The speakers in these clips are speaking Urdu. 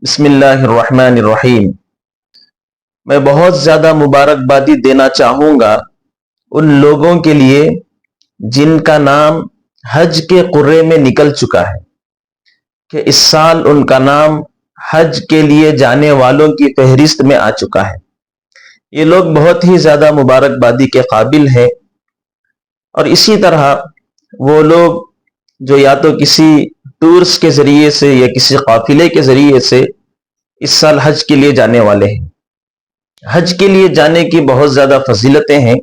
بسم اللہ الرحمن الرحیم۔ میں بہت زیادہ مبارکبادی دینا چاہوں گا ان لوگوں کے لیے جن کا نام حج کے قرعے میں نکل چکا ہے کہ اس سال ان کا نام حج کے لیے جانے والوں کی فہرست میں آ چکا ہے۔ یہ لوگ بہت ہی زیادہ مبارکبادی کے قابل ہیں، اور اسی طرح وہ لوگ جو یا تو کسی ٹورس کے ذریعے سے یا کسی قافلے کے ذریعے سے اس سال حج کے لیے جانے والے ہیں۔ حج کے لیے جانے کی بہت زیادہ فضیلتیں ہیں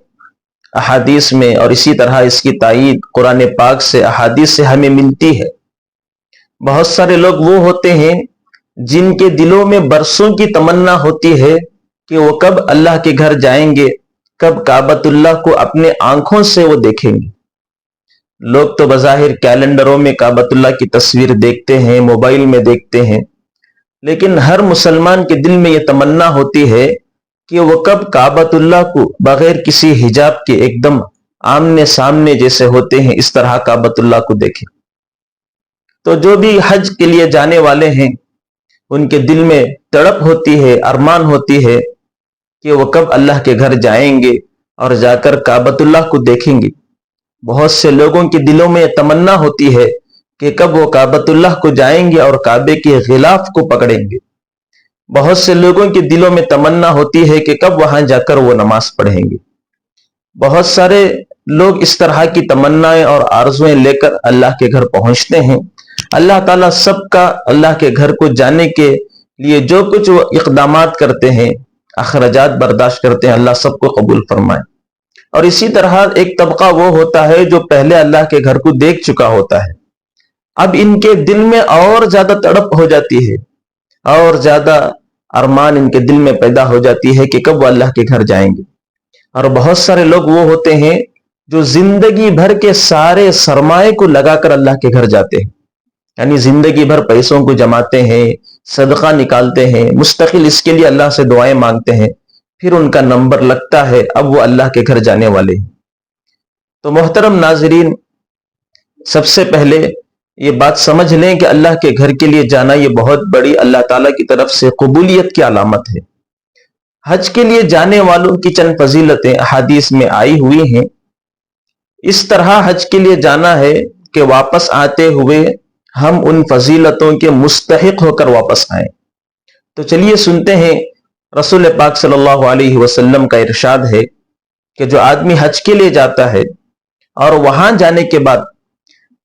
احادیث میں، اور اسی طرح اس کی تائید قرآن پاک سے احادیث سے ہمیں ملتی ہے۔ بہت سارے لوگ وہ ہوتے ہیں جن کے دلوں میں برسوں کی تمنا ہوتی ہے کہ وہ کب اللہ کے گھر جائیں گے، کب کعبۃ اللہ کو اپنے آنکھوں سے وہ دیکھیں گے۔ لوگ تو بظاہر کیلنڈروں میں کعبۃ اللہ کی تصویر دیکھتے ہیں، موبائل میں دیکھتے ہیں، لیکن ہر مسلمان کے دل میں یہ تمنا ہوتی ہے کہ وہ کب کعبۃ اللہ کو بغیر کسی حجاب کے ایک دم آمنے سامنے جیسے ہوتے ہیں اس طرح کعبۃ اللہ کو دیکھیں۔ تو جو بھی حج کے لیے جانے والے ہیں ان کے دل میں تڑپ ہوتی ہے، ارمان ہوتی ہے کہ وہ کب اللہ کے گھر جائیں گے اور جا کر کعبۃ اللہ کو دیکھیں گے۔ بہت سے لوگوں کے دلوں میں تمنا ہوتی ہے کہ کب وہ کعبۃ اللہ کو جائیں گے اور کعبے کے غلاف کو پکڑیں گے۔ بہت سے لوگوں کے دلوں میں تمنا ہوتی ہے کہ کب وہاں جا کر وہ نماز پڑھیں گے۔ بہت سارے لوگ اس طرح کی تمنائیں اور آرزویں لے کر اللہ کے گھر پہنچتے ہیں۔ اللہ تعالیٰ سب کا اللہ کے گھر کو جانے کے لیے جو کچھ وہ اقدامات کرتے ہیں، اخراجات برداشت کرتے ہیں، اللہ سب کو قبول فرمائے۔ اور اسی طرح ایک طبقہ وہ ہوتا ہے جو پہلے اللہ کے گھر کو دیکھ چکا ہوتا ہے، اب ان کے دل میں اور زیادہ تڑپ ہو جاتی ہے، اور زیادہ ارمان ان کے دل میں پیدا ہو جاتی ہے کہ کب وہ اللہ کے گھر جائیں گے۔ اور بہت سارے لوگ وہ ہوتے ہیں جو زندگی بھر کے سارے سرمائے کو لگا کر اللہ کے گھر جاتے ہیں، یعنی زندگی بھر پیسوں کو جماتے ہیں، صدقہ نکالتے ہیں، مستقل اس کے لیے اللہ سے دعائیں مانگتے ہیں، پھر ان کا نمبر لگتا ہے، اب وہ اللہ کے گھر جانے والے ہیں۔ تو محترم ناظرین، سب سے پہلے یہ بات سمجھ لیں کہ اللہ کے گھر کے لیے جانا یہ بہت بڑی اللہ تعالیٰ کی طرف سے قبولیت کی علامت ہے۔ حج کے لیے جانے والوں کی چند فضیلتیں احادیث میں آئی ہوئی ہیں۔ اس طرح حج کے لیے جانا ہے کہ واپس آتے ہوئے ہم ان فضیلتوں کے مستحق ہو کر واپس آئیں۔ تو چلیے سنتے ہیں رسول پاک صلی اللہ علیہ وسلم کا ارشاد ہے کہ جو آدمی حج کے لیے جاتا ہے اور وہاں جانے کے بعد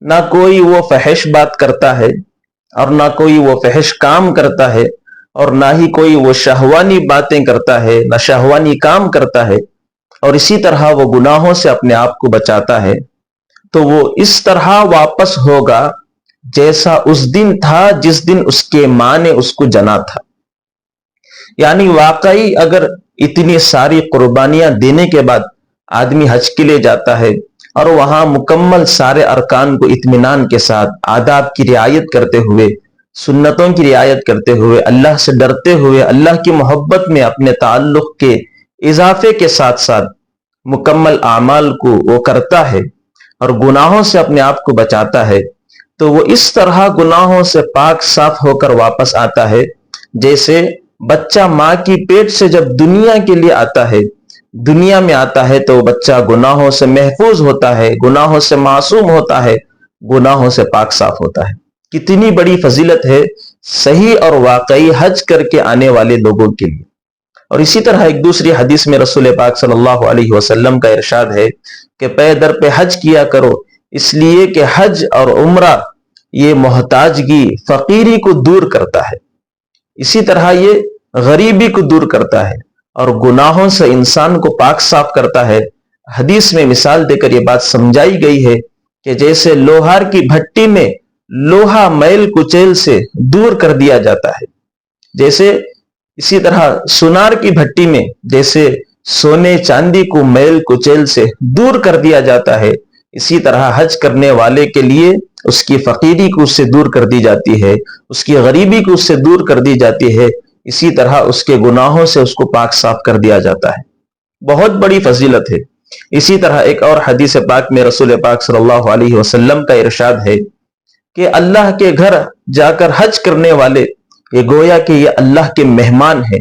نہ کوئی وہ فحش بات کرتا ہے اور نہ کوئی وہ فحش کام کرتا ہے اور نہ ہی کوئی وہ شہوانی باتیں کرتا ہے، نہ شہوانی کام کرتا ہے، اور اسی طرح وہ گناہوں سے اپنے آپ کو بچاتا ہے، تو وہ اس طرح واپس ہوگا جیسا اس دن تھا جس دن اس کے ماں نے اس کو جنا تھا۔ یعنی واقعی اگر اتنی ساری قربانیاں دینے کے بعد آدمی حج کے لیے جاتا ہے اور وہاں مکمل سارے ارکان کو اطمینان کے ساتھ آداب کی رعایت کرتے ہوئے، سنتوں کی رعایت کرتے ہوئے، اللہ سے ڈرتے ہوئے، اللہ کی محبت میں اپنے تعلق کے اضافے کے ساتھ ساتھ مکمل اعمال کو وہ کرتا ہے اور گناہوں سے اپنے آپ کو بچاتا ہے، تو وہ اس طرح گناہوں سے پاک صاف ہو کر واپس آتا ہے جیسے بچہ ماں کی پیٹ سے جب دنیا کے لیے آتا ہے، دنیا میں آتا ہے تو بچہ گناہوں سے محفوظ ہوتا ہے، گناہوں سے معصوم ہوتا ہے، گناہوں سے پاک صاف ہوتا ہے۔ کتنی بڑی فضیلت ہے صحیح اور واقعی حج کر کے آنے والے لوگوں کے لیے۔ اور اسی طرح ایک دوسری حدیث میں رسول پاک صلی اللہ علیہ وسلم کا ارشاد ہے کہ پے در پہ حج کیا کرو، اس لیے کہ حج اور عمرہ یہ محتاجگی، فقیری کو دور کرتا ہے، اسی طرح یہ غریبی کو دور کرتا ہے اور گناہوں سے انسان کو پاک صاف کرتا ہے۔ حدیث میں مثال دے کر یہ بات سمجھائی گئی ہے کہ جیسے لوہار کی بھٹی میں لوہا میل کچیل سے دور کر دیا جاتا ہے، جیسے اسی طرح سونار کی بھٹی میں جیسے سونے چاندی کو میل کچیل سے دور کر دیا جاتا ہے، اسی طرح حج کرنے والے کے لیے اس کی فقیری کو اس سے دور کر دی جاتی ہے، اس کی غریبی کو اس سے دور کر دی جاتی ہے، اسی طرح اس کے گناہوں سے اس کو پاک صاف کر دیا جاتا ہے۔ بہت بڑی فضیلت ہے۔ اسی طرح ایک اور حدیث پاک میں رسول پاک صلی اللہ علیہ وسلم کا ارشاد ہے کہ اللہ کے گھر جا کر حج کرنے والے یہ گویا کہ یہ اللہ کے مہمان ہیں.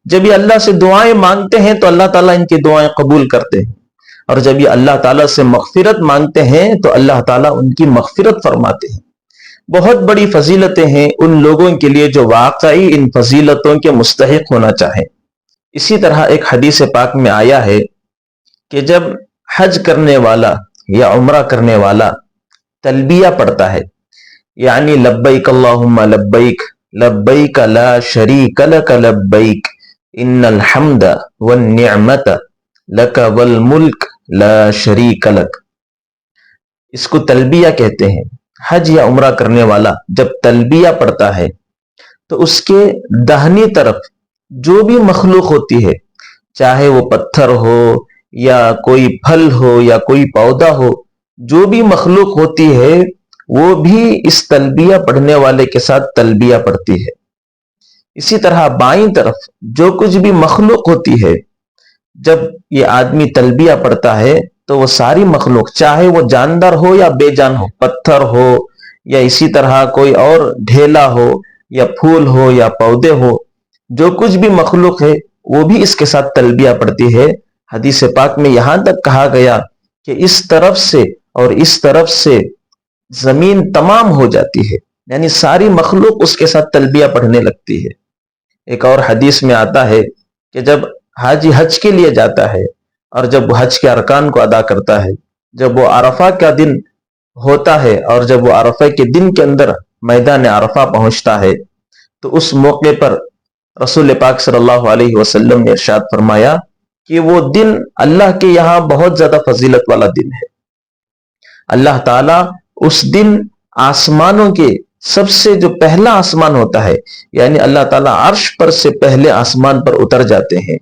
جب یہ اللہ سے دعائیں مانگتے ہیں تو اللہ تعالیٰ ان کی دعائیں قبول کرتے ہیں، اور جب یہ اللہ تعالیٰ سے مغفرت مانگتے ہیں تو اللہ تعالیٰ ان کی مغفرت فرماتے ہیں. بہت بڑی فضیلتیں ہیں ان لوگوں کے لیے جو واقعی ان فضیلتوں کے مستحق ہونا چاہیں. اسی طرح ایک حدیث پاک میں آیا ہے کہ جب حج کرنے والا یا عمرہ کرنے والا تلبیہ پڑھتا ہے، یعنی لبیک اللہم لبیک لبیک لا شریک لک لبیک ان الحمد والنعمت لک والملک لا شریک لک، اس کو تلبیہ کہتے ہیں. حج یا عمرہ کرنے والا جب تلبیہ پڑھتا ہے تو اس کے داہنی طرف جو بھی مخلوق ہوتی ہے، چاہے وہ پتھر ہو یا کوئی پھل ہو یا کوئی پودا ہو، جو بھی مخلوق ہوتی ہے وہ بھی اس تلبیہ پڑھنے والے کے ساتھ تلبیہ پڑھتی ہے. اسی طرح بائیں طرف جو کچھ بھی مخلوق ہوتی ہے، جب یہ آدمی تلبیہ پڑھتا ہے تو وہ ساری مخلوق، چاہے وہ جاندار ہو یا بے جان ہو، پتھر ہو یا اسی طرح کوئی اور ڈھیلا ہو یا پھول ہو یا پودے ہو، جو کچھ بھی مخلوق ہے وہ بھی اس کے ساتھ تلبیہ پڑھتی ہے. حدیث پاک میں یہاں تک کہا گیا کہ اس طرف سے اور اس طرف سے زمین تمام ہو جاتی ہے، یعنی ساری مخلوق اس کے ساتھ تلبیہ پڑھنے لگتی ہے. ایک اور حدیث میں آتا ہے کہ جب حاجی حج کے لیے جاتا ہے اور جب وہ حج کے ارکان کو ادا کرتا ہے، جب وہ عرفہ کا دن ہوتا ہے اور جب وہ عرفہ کے دن کے اندر میدان عرفہ پہنچتا ہے تو اس موقع پر رسول پاک صلی اللہ علیہ وسلم نے ارشاد فرمایا کہ وہ دن اللہ کے یہاں بہت زیادہ فضیلت والا دن ہے. اللہ تعالیٰ اس دن آسمانوں کے سب سے جو پہلا آسمان ہوتا ہے، یعنی اللہ تعالیٰ عرش پر سے پہلے آسمان پر اتر جاتے ہیں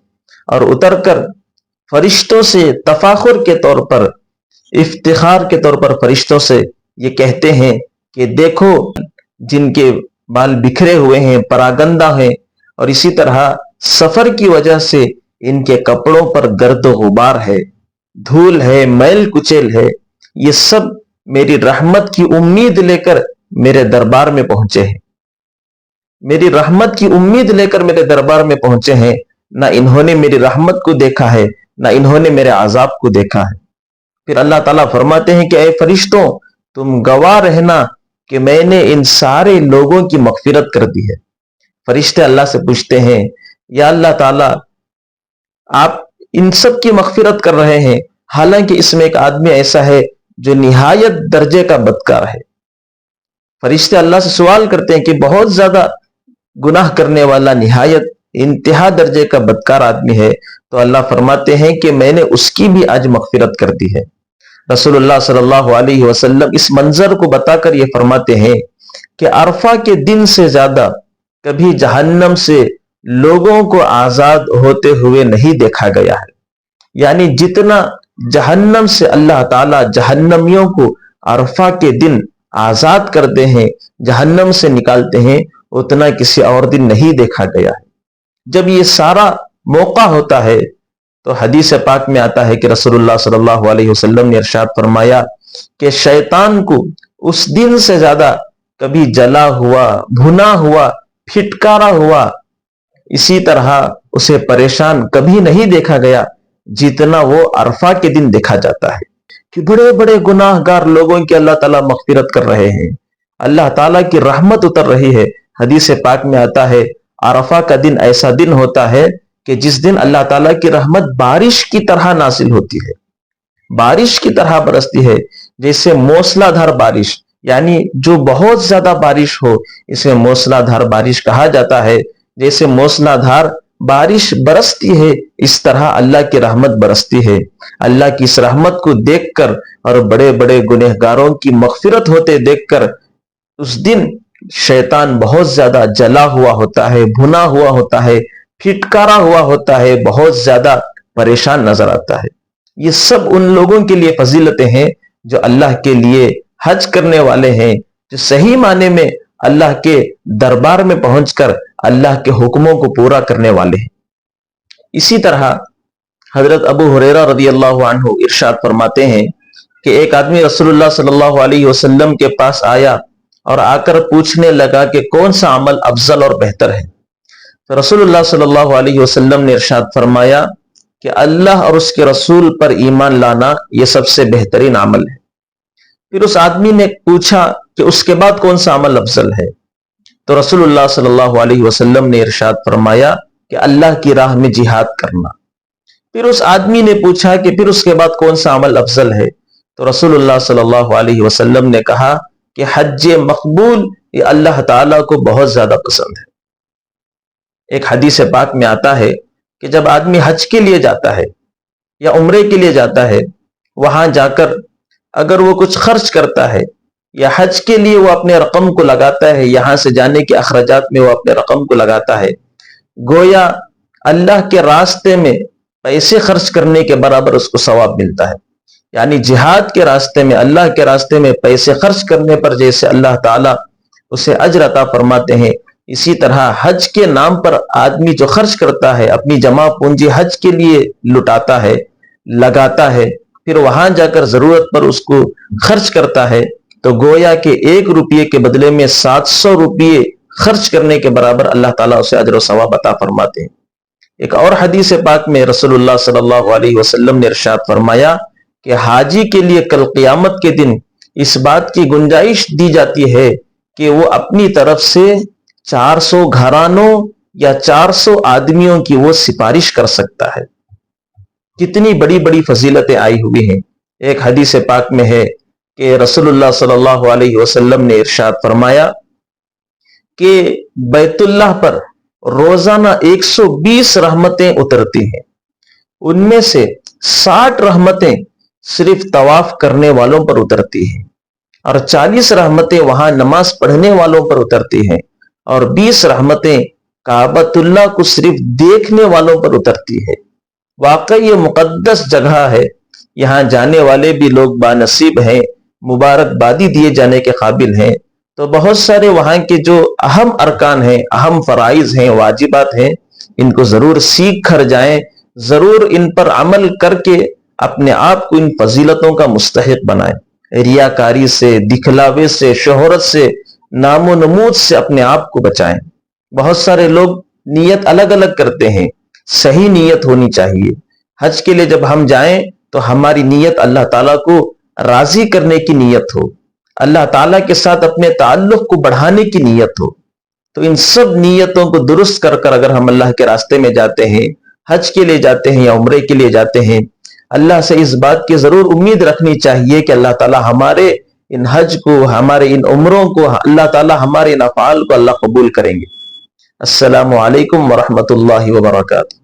اور اتر کر فرشتوں سے تفاخر کے طور پر، افتخار کے طور پر فرشتوں سے یہ کہتے ہیں کہ دیکھو جن کے بال بکھرے ہوئے ہیں، پراگندہ ہیں، اور اسی طرح سفر کی وجہ سے ان کے کپڑوں پر گرد و غبار ہے، دھول ہے، میل کچیل ہے، یہ سب میری رحمت کی امید لے کر میرے دربار میں پہنچے ہیں، میری رحمت کی امید لے کر میرے دربار میں پہنچے ہیں. نہ انہوں نے میری رحمت کو دیکھا ہے، نہ انہوں نے میرے عذاب کو دیکھا ہے. پھر اللہ تعالیٰ فرماتے ہیں کہ اے فرشتوں، تم گواہ رہنا کہ میں نے ان سارے لوگوں کی مغفرت کر دی ہے. فرشتے اللہ سے پوچھتے ہیں، یا اللہ تعالیٰ آپ ان سب کی مغفرت کر رہے ہیں، حالانکہ اس میں ایک آدمی ایسا ہے جو نہایت درجے کا بدکار ہے. فرشتے اللہ سے سوال کرتے ہیں کہ بہت زیادہ گناہ کرنے والا، نہایت انتہا درجے کا بدکار آدمی ہے، تو اللہ فرماتے ہیں کہ میں نے اس کی بھی آج مغفرت کر دی ہے. رسول اللہ صلی اللہ علیہ وسلم اس منظر کو بتا کر یہ فرماتے ہیں کہ عرفہ کے دن سے زیادہ کبھی جہنم سے لوگوں کو آزاد ہوتے ہوئے نہیں دیکھا گیا ہے. یعنی جتنا جہنم سے اللہ تعالیٰ جہنمیوں کو عرفہ کے دن آزاد کرتے ہیں، جہنم سے نکالتے ہیں، اتنا کسی اور دن نہیں دیکھا گیا ہے. جب یہ سارا موقع ہوتا ہے تو حدیث پاک میں آتا ہے کہ رسول اللہ صلی اللہ علیہ وسلم نے ارشاد فرمایا کہ شیطان کو اس دن سے زیادہ کبھی جلا ہوا، بھنا ہوا، پھٹکارا ہوا، اسی طرح اسے پریشان کبھی نہیں دیکھا گیا جتنا وہ عرفہ کے دن دیکھا جاتا ہے. کہ بڑے بڑے گناہ گار لوگوں کی اللہ تعالیٰ مغفرت کر رہے ہیں، اللہ تعالیٰ کی رحمت اتر رہی ہے. حدیث پاک میں آتا ہے عرفہ کا دن ایسا دن ہوتا ہے کہ جس دن اللہ تعالیٰ کی رحمت بارش کی طرح نازل ہوتی ہے، بارش کی طرح برستی ہے، جیسے موسلا دھار بارش، یعنی جو بہت زیادہ بارش ہو اسے موسلا دھار بارش کہا جاتا ہے. جیسے موسلا دھار بارش برستی ہے اس طرح اللہ کی رحمت برستی ہے. اللہ کی اس رحمت کو دیکھ کر اور بڑے بڑے گنہگاروں کی مغفرت ہوتے دیکھ کر اس دن شیطان بہت زیادہ جلا ہوا ہوتا ہے، بھنا ہوا ہوتا ہے، پھٹکارا ہوا ہوتا ہے، بہت زیادہ پریشان نظر آتا ہے. یہ سب ان لوگوں کے لیے فضیلتیں ہیں جو اللہ کے لیے حج کرنے والے ہیں، جو صحیح معنی میں اللہ کے دربار میں پہنچ کر اللہ کے حکموں کو پورا کرنے والے ہیں. اسی طرح حضرت ابو ہریرہ رضی اللہ عنہ ارشاد فرماتے ہیں کہ ایک آدمی رسول اللہ صلی اللہ علیہ وسلم کے پاس آیا اور آ کر پوچھنے لگا کہ کون سا عمل افضل اور بہتر ہے؟ تو رسول اللہ صلی اللہ علیہ وسلم نے ارشاد فرمایا کہ اللہ اور اس کے رسول پر ایمان لانا یہ سب سے بہترین عمل ہے۔ پھر اس آدمی نے پوچھا کہ اس کے بعد کون سا عمل افضل ہے؟ تو رسول اللہ صلی اللہ علیہ وسلم نے ارشاد فرمایا کہ اللہ کی راہ میں جہاد کرنا۔ پھر اس آدمی نے پوچھا کہ پھر اس کے بعد کون سا عمل افضل ہے؟ تو رسول اللہ صلی اللہ علیہ وسلم نے کہا کہ حج مقبول یہ اللہ تعالیٰ کو بہت زیادہ پسند ہے۔ ایک حدیث پاک میں آتا ہے کہ جب آدمی حج کے لیے جاتا ہے یا عمرے کے لیے جاتا ہے، وہاں جا کر اگر وہ کچھ خرچ کرتا ہے یا حج کے لیے وہ اپنے رقم کو لگاتا ہے، یہاں سے جانے کے اخراجات میں وہ اپنے رقم کو لگاتا ہے، گویا اللہ کے راستے میں پیسے خرچ کرنے کے برابر اس کو ثواب ملتا ہے۔ یعنی جہاد کے راستے میں، اللہ کے راستے میں پیسے خرچ کرنے پر جیسے اللہ تعالیٰ اسے اجر عطا فرماتے ہیں، اسی طرح حج کے نام پر آدمی جو خرچ کرتا ہے، اپنی جمع پونجی حج کے لیے لٹاتا ہے، لگاتا ہے، پھر وہاں جا کر ضرورت پر اس کو خرچ کرتا ہے، تو گویا کہ 1 روپیے کے بدلے میں 700 روپیے خرچ کرنے کے برابر اللہ تعالیٰ اسے اجر و ثواب عطا فرماتے ہیں۔ ایک اور حدیث پاک میں رسول اللہ صلی اللہ علیہ وسلم نے ارشاد فرمایا کہ حاجی کے لیے کل قیامت کے دن اس بات کی گنجائش دی جاتی ہے کہ وہ اپنی طرف سے 400 گھرانوں یا 400 آدمیوں کی وہ سفارش کر سکتا ہے۔ کتنی بڑی بڑی فضیلتیں آئی ہوئی ہیں۔ ایک حدیث پاک میں ہے کہ رسول اللہ صلی اللہ علیہ وسلم نے ارشاد فرمایا کہ بیت اللہ پر روزانہ 120 رحمتیں اترتی ہیں، ان میں سے 60 رحمتیں صرف طواف کرنے والوں پر اترتی ہیں، اور 40 رحمتیں وہاں نماز پڑھنے والوں پر اترتی ہیں، اور 20 رحمتیں کعبۃ اللہ کو صرف دیکھنے والوں پر اترتی ہے۔ واقعی یہ مقدس جگہ ہے، یہاں جانے والے بھی لوگ بانصیب ہیں، مبارکبادی دیے جانے کے قابل ہیں۔ تو بہت سارے وہاں کے جو اہم ارکان ہیں، اہم فرائض ہیں، واجبات ہیں، ان کو ضرور سیکھ کر جائیں، ضرور ان پر عمل کر کے اپنے آپ کو ان فضیلتوں کا مستحق بنائیں۔ ریاکاری سے، دکھلاوے سے، شہرت سے، نام و نمود سے اپنے آپ کو بچائیں۔ بہت سارے لوگ نیت الگ الگ کرتے ہیں، صحیح نیت ہونی چاہیے۔ حج کے لیے جب ہم جائیں تو ہماری نیت اللہ تعالیٰ کو راضی کرنے کی نیت ہو، اللہ تعالیٰ کے ساتھ اپنے تعلق کو بڑھانے کی نیت ہو۔ تو ان سب نیتوں کو درست کر کر اگر ہم اللہ کے راستے میں جاتے ہیں، حج کے لیے جاتے ہیں یا عمرے کے لیے جاتے ہیں، اللہ سے اس بات کی ضرور امید رکھنی چاہیے کہ اللہ تعالیٰ ہمارے ان حج کو، ہمارے ان عمروں کو، اللہ تعالیٰ ہمارے ان افعال کو اللہ قبول کریں گے۔ السلام علیکم ورحمۃ اللہ وبرکاتہ۔